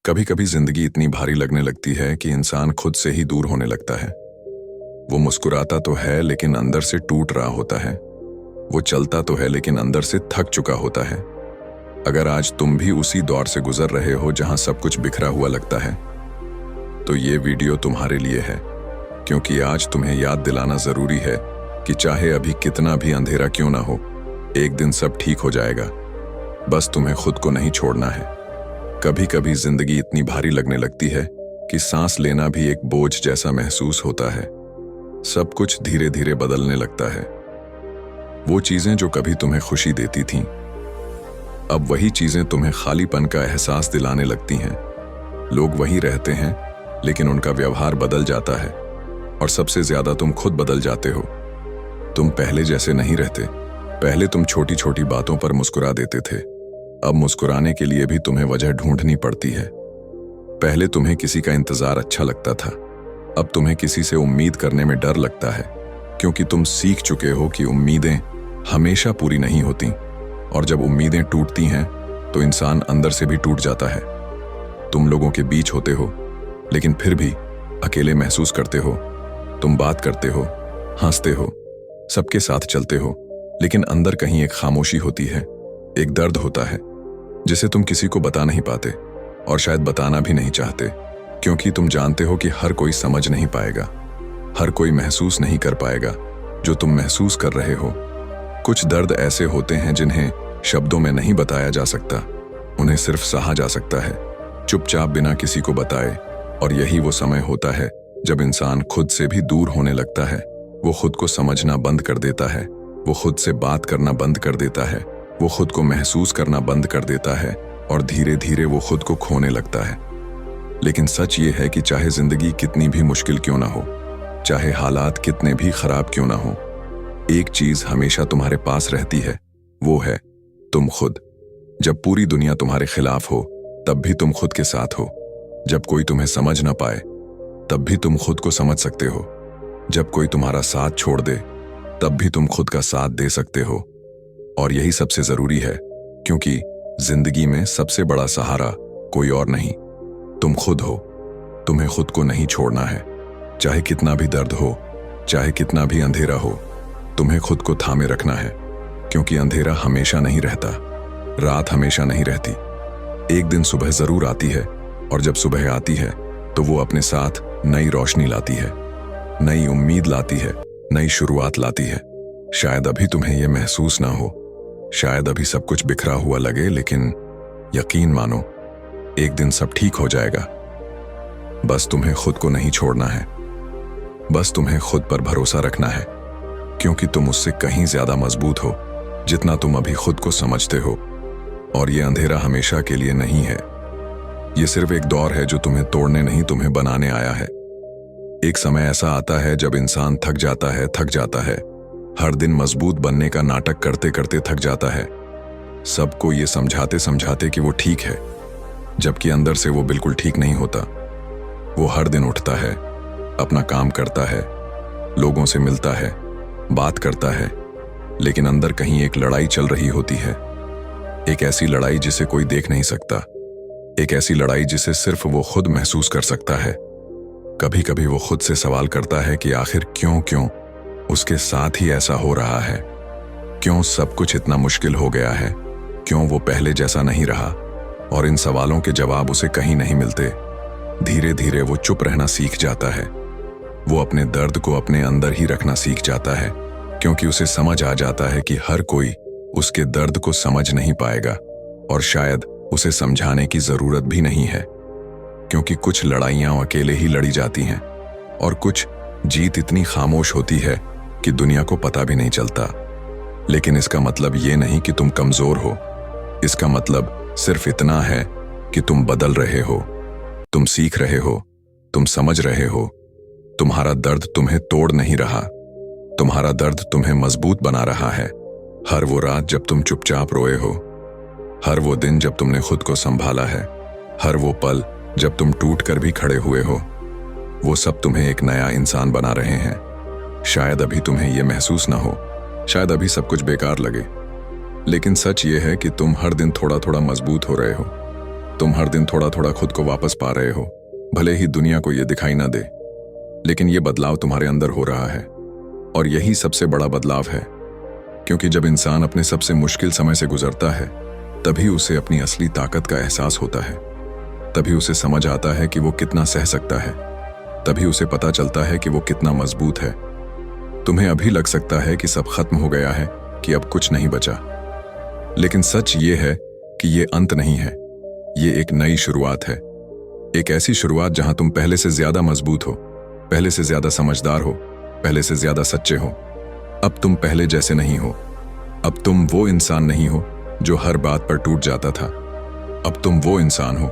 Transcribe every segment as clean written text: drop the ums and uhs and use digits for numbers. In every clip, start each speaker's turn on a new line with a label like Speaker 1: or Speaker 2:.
Speaker 1: कभी कभी जिंदगी इतनी भारी लगने लगती है कि इंसान खुद से ही दूर होने लगता है। वो मुस्कुराता तो है लेकिन अंदर से टूट रहा होता है। वो चलता तो है लेकिन अंदर से थक चुका होता है। अगर आज तुम भी उसी दौर से गुजर रहे हो जहां सब कुछ बिखरा हुआ लगता है, तो ये वीडियो तुम्हारे लिए है, क्योंकि आज तुम्हें याद दिलाना जरूरी है कि चाहे अभी कितना भी अंधेरा क्यों ना हो, एक दिन सब ठीक हो जाएगा। बस तुम्हें खुद को नहीं छोड़ना है। कभी कभी जिंदगी इतनी भारी लगने लगती है कि सांस लेना भी एक बोझ जैसा महसूस होता है। सब कुछ धीरे धीरे बदलने लगता है। वो चीजें जो कभी तुम्हें खुशी देती थीं, अब वही चीजें तुम्हें खालीपन का एहसास दिलाने लगती हैं। लोग वहीं रहते हैं लेकिन उनका व्यवहार बदल जाता है, और सबसे ज्यादा तुम खुद बदल जाते हो। तुम पहले जैसे नहीं रहते। पहले तुम छोटी छोटी बातों पर मुस्कुरा देते थे, अब मुस्कुराने के लिए भी तुम्हें वजह ढूंढनी पड़ती है। पहले तुम्हें किसी का इंतजार अच्छा लगता था, अब तुम्हें किसी से उम्मीद करने में डर लगता है, क्योंकि तुम सीख चुके हो कि उम्मीदें हमेशा पूरी नहीं होती, और जब उम्मीदें टूटती हैं तो इंसान अंदर से भी टूट जाता है। तुम लोगों के बीच होते हो लेकिन फिर भी अकेले महसूस करते हो। तुम बात करते हो, हंसते हो, सबके साथ चलते हो, लेकिन अंदर कहीं एक खामोशी होती है, एक दर्द होता है जिसे तुम किसी को बता नहीं पाते, और शायद बताना भी नहीं चाहते, क्योंकि तुम जानते हो कि हर कोई समझ नहीं पाएगा, हर कोई महसूस नहीं कर पाएगा जो तुम महसूस कर रहे हो। कुछ दर्द ऐसे होते हैं जिन्हें शब्दों में नहीं बताया जा सकता, उन्हें सिर्फ सहा जा सकता है, चुपचाप बिना किसी को बताए। और यही वो समय होता है जब इंसान खुद से भी दूर होने लगता है। वो खुद को समझना बंद कर देता है, वो खुद से बात करना बंद कर देता है, वो खुद को महसूस करना बंद कर देता है, और धीरे धीरे वो खुद को खोने लगता है। लेकिन सच ये है कि चाहे जिंदगी कितनी भी मुश्किल क्यों ना हो, चाहे हालात कितने भी खराब क्यों ना हो, एक चीज हमेशा तुम्हारे पास रहती है, वो है तुम खुद। जब पूरी दुनिया तुम्हारे खिलाफ हो तब भी तुम खुद के साथ हो। जब कोई तुम्हें समझ ना पाए तब भी तुम खुद को समझ सकते हो। जब कोई तुम्हारा साथ छोड़ दे तब भी तुम खुद का साथ दे सकते हो। और यही सबसे जरूरी है, क्योंकि जिंदगी में सबसे बड़ा सहारा कोई और नहीं, तुम खुद हो। तुम्हें खुद को नहीं छोड़ना है, चाहे कितना भी दर्द हो, चाहे कितना भी अंधेरा हो, तुम्हें खुद को थामे रखना है, क्योंकि अंधेरा हमेशा नहीं रहता, रात हमेशा नहीं रहती। एक दिन सुबह जरूर आती है, और जब सुबह आती है तो वो अपने साथ नई रोशनी लाती है, नई उम्मीद लाती है, नई शुरुआत लाती है। शायद अभी तुम्हें यह महसूस ना हो, शायद अभी सब कुछ बिखरा हुआ लगे, लेकिन यकीन मानो एक दिन सब ठीक हो जाएगा। बस तुम्हें खुद को नहीं छोड़ना है, बस तुम्हें खुद पर भरोसा रखना है, क्योंकि तुम उससे कहीं ज्यादा मजबूत हो जितना तुम अभी खुद को समझते हो। और ये अंधेरा हमेशा के लिए नहीं है, ये सिर्फ एक दौर है जो तुम्हें तोड़ने नहीं, तुम्हें बनाने आया है। एक समय ऐसा आता है जब इंसान थक जाता है, हर दिन मजबूत बनने का नाटक करते करते थक जाता है, सबको ये समझाते समझाते कि वो ठीक है, जबकि अंदर से वो बिल्कुल ठीक नहीं होता। वो हर दिन उठता है, अपना काम करता है, लोगों से मिलता है, बात करता है, लेकिन अंदर कहीं एक लड़ाई चल रही होती है। एक ऐसी लड़ाई जिसे कोई देख नहीं सकता, एक ऐसी लड़ाई जिसे सिर्फ वो खुद महसूस कर सकता है। कभी कभी वो खुद से सवाल करता है कि आखिर क्यों उसके साथ ही ऐसा हो रहा है, क्यों सब कुछ इतना मुश्किल हो गया है, क्यों वो पहले जैसा नहीं रहा। और इन सवालों के जवाब उसे कहीं नहीं मिलते। धीरे धीरे वो चुप रहना सीख जाता है, वो अपने दर्द को अपने अंदर ही रखना सीख जाता है, क्योंकि उसे समझ आ जाता है कि हर कोई उसके दर्द को समझ नहीं पाएगा, और शायद उसे समझाने की जरूरत भी नहीं है, क्योंकि कुछ लड़ाइयां अकेले ही लड़ी जाती हैं, और कुछ जीत इतनी खामोश होती है कि दुनिया को पता भी नहीं चलता। लेकिन इसका मतलब ये नहीं कि तुम कमजोर हो, इसका मतलब सिर्फ इतना है कि तुम बदल रहे हो, तुम सीख रहे हो, तुम समझ रहे हो। तुम्हारा दर्द तुम्हें तोड़ नहीं रहा, तुम्हारा दर्द तुम्हें मजबूत बना रहा है। हर वो रात जब तुम चुपचाप रोए हो, हर वो दिन जब तुमने खुद को संभाला है, हर वो पल जब तुम टूट कर भी खड़े हुए हो, वो सब तुम्हें एक नया इंसान बना रहे हैं। शायद अभी तुम्हें यह महसूस ना हो, शायद अभी सब कुछ बेकार लगे, लेकिन सच ये है कि तुम हर दिन थोड़ा थोड़ा मजबूत हो रहे हो। तुम हर दिन थोड़ा थोड़ा खुद को वापस पा रहे हो, भले ही दुनिया को ये दिखाई ना दे, लेकिन ये बदलाव तुम्हारे अंदर हो रहा है। और यही सबसे बड़ा बदलाव है, क्योंकि जब इंसान अपने सबसे मुश्किल समय से गुजरता है, तभी उसे अपनी असली ताकत का एहसास होता है। तभी उसे समझ आता है कि वो कितना सह सकता है। तभी उसे पता चलता है कि वो कितना मजबूत है। तुम्हें अभी लग सकता है कि सब खत्म हो गया है, कि अब कुछ नहीं बचा, लेकिन सच ये है कि ये अंत नहीं है। ये एक नई शुरुआत है। एक ऐसी शुरुआत जहां तुम पहले से ज्यादा मजबूत हो, पहले से ज्यादा समझदार हो, पहले से ज्यादा सच्चे हो। अब तुम पहले जैसे नहीं हो। अब तुम वो इंसान नहीं हो जो हर बात पर टूट जाता था। अब तुम वो इंसान हो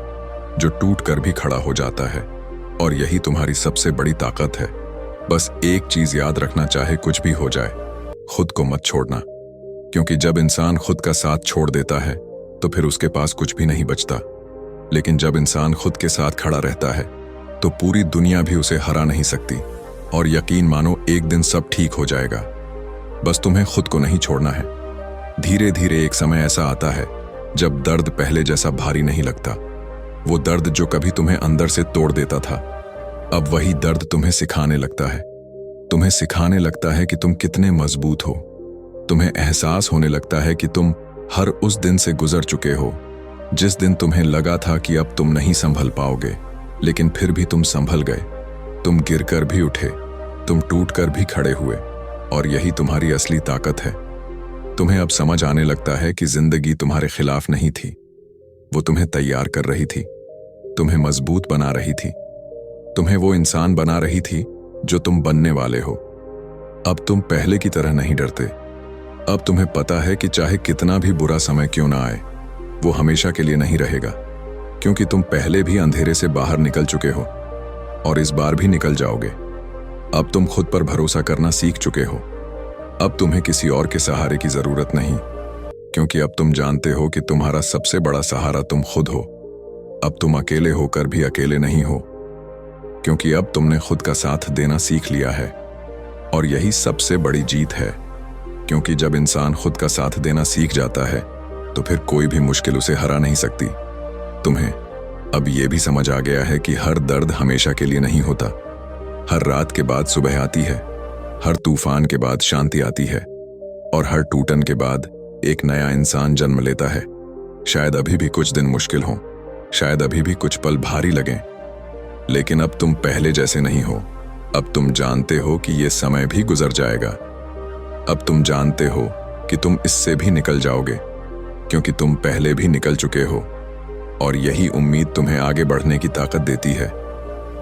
Speaker 1: जो टूट कर भी खड़ा हो जाता है। और यही तुम्हारी सबसे बड़ी ताकत है। बस एक चीज याद रखना, चाहे कुछ भी हो जाए, खुद को मत छोड़ना। क्योंकि जब इंसान खुद का साथ छोड़ देता है तो फिर उसके पास कुछ भी नहीं बचता। लेकिन जब इंसान खुद के साथ खड़ा रहता है तो पूरी दुनिया भी उसे हरा नहीं सकती। और यकीन मानो, एक दिन सब ठीक हो जाएगा। बस तुम्हें खुद को नहीं छोड़ना है। धीरे धीरे एक समय ऐसा आता है जब दर्द पहले जैसा भारी नहीं लगता। वो दर्द जो कभी तुम्हें अंदर से तोड़ देता था, अब वही दर्द तुम्हें सिखाने लगता है। तुम्हें सिखाने लगता है कि तुम कितने मजबूत हो। तुम्हें एहसास होने लगता है कि तुम हर उस दिन से गुजर चुके हो जिस दिन तुम्हें लगा था कि अब तुम नहीं संभल पाओगे, लेकिन फिर भी तुम संभल गए। तुम गिरकर भी उठे, तुम टूटकर भी खड़े हुए। और यही तुम्हारी असली ताकत है। तुम्हें अब समझ आने लगता है कि जिंदगी तुम्हारे खिलाफ नहीं थी। वो तुम्हें तैयार कर रही थी, तुम्हें मजबूत बना रही थी, तुम्हें वो इंसान बना रही थी जो तुम बनने वाले हो। अब तुम पहले की तरह नहीं डरते। अब तुम्हें पता है कि चाहे कितना भी बुरा समय क्यों ना आए, वो हमेशा के लिए नहीं रहेगा। क्योंकि तुम पहले भी अंधेरे से बाहर निकल चुके हो और इस बार भी निकल जाओगे। अब तुम खुद पर भरोसा करना सीख चुके हो। अब तुम्हें किसी और के सहारे की जरूरत नहीं, क्योंकि अब तुम जानते हो कि तुम्हारा सबसे बड़ा सहारा तुम खुद हो। अब तुम अकेले होकर भी अकेले नहीं हो, क्योंकि अब तुमने खुद का साथ देना सीख लिया है। और यही सबसे बड़ी जीत है, क्योंकि जब इंसान खुद का साथ देना सीख जाता है तो फिर कोई भी मुश्किल उसे हरा नहीं सकती। तुम्हें अब यह भी समझ आ गया है कि हर दर्द हमेशा के लिए नहीं होता। हर रात के बाद सुबह आती है, हर तूफान के बाद शांति आती है, और हर टूटन के बाद एक नया इंसान जन्म लेता है। शायद अभी भी कुछ दिन मुश्किल हों, शायद अभी भी कुछ पल भारी लगें, लेकिन अब तुम पहले जैसे नहीं हो। अब तुम जानते हो कि ये समय भी गुजर जाएगा। अब तुम जानते हो कि तुम इससे भी निकल जाओगे, क्योंकि तुम पहले भी निकल चुके हो। और यही उम्मीद तुम्हें आगे बढ़ने की ताकत देती है।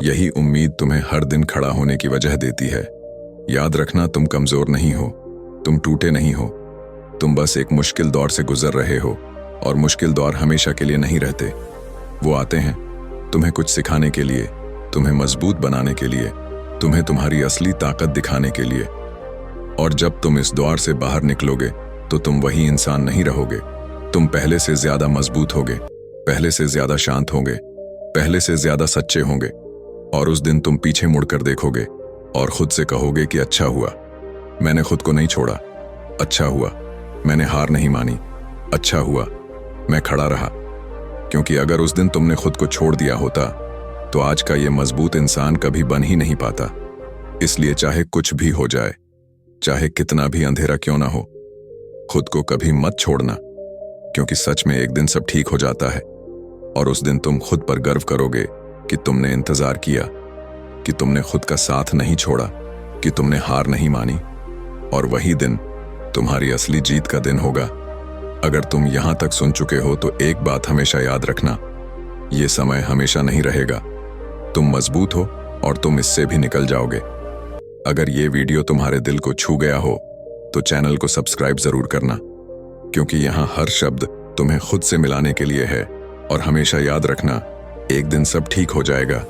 Speaker 1: यही उम्मीद तुम्हें हर दिन खड़ा होने की वजह देती है। याद रखना, तुम कमजोर नहीं हो, तुम टूटे नहीं हो। तुम बस एक मुश्किल दौर से गुजर रहे हो, और मुश्किल दौर हमेशा के लिए नहीं रहते। वो आते हैं तुम्हें कुछ सिखाने के लिए, तुम्हें मजबूत बनाने के लिए, तुम्हें तुम्हारी असली ताकत दिखाने के लिए। और जब तुम इस दौर से बाहर निकलोगे तो तुम वही इंसान नहीं रहोगे। तुम पहले से ज्यादा मजबूत होगे, पहले से ज्यादा शांत होंगे, पहले से ज्यादा सच्चे होंगे। और उस दिन तुम पीछे मुड़कर देखोगे और खुद से कहोगे कि अच्छा हुआ मैंने खुद को नहीं छोड़ा, अच्छा हुआ मैंने हार नहीं मानी, अच्छा हुआ मैं खड़ा रहा। क्योंकि अगर उस दिन तुमने खुद को छोड़ दिया होता तो आज का ये मजबूत इंसान कभी बन ही नहीं पाता। इसलिए चाहे कुछ भी हो जाए, चाहे कितना भी अंधेरा क्यों ना हो, खुद को कभी मत छोड़ना। क्योंकि सच में एक दिन सब ठीक हो जाता है, और उस दिन तुम खुद पर गर्व करोगे कि तुमने इंतजार किया, कि तुमने खुद का साथ नहीं छोड़ा, कि तुमने हार नहीं मानी। और वही दिन तुम्हारी असली जीत का दिन होगा। अगर तुम यहां तक सुन चुके हो तो एक बात हमेशा याद रखना, ये समय हमेशा नहीं रहेगा। तुम मजबूत हो और तुम इससे भी निकल जाओगे। अगर ये वीडियो तुम्हारे दिल को छू गया हो तो चैनल को सब्सक्राइब जरूर करना, क्योंकि यहाँ हर शब्द तुम्हें खुद से मिलाने के लिए है। और हमेशा याद रखना, एक दिन सब ठीक हो जाएगा।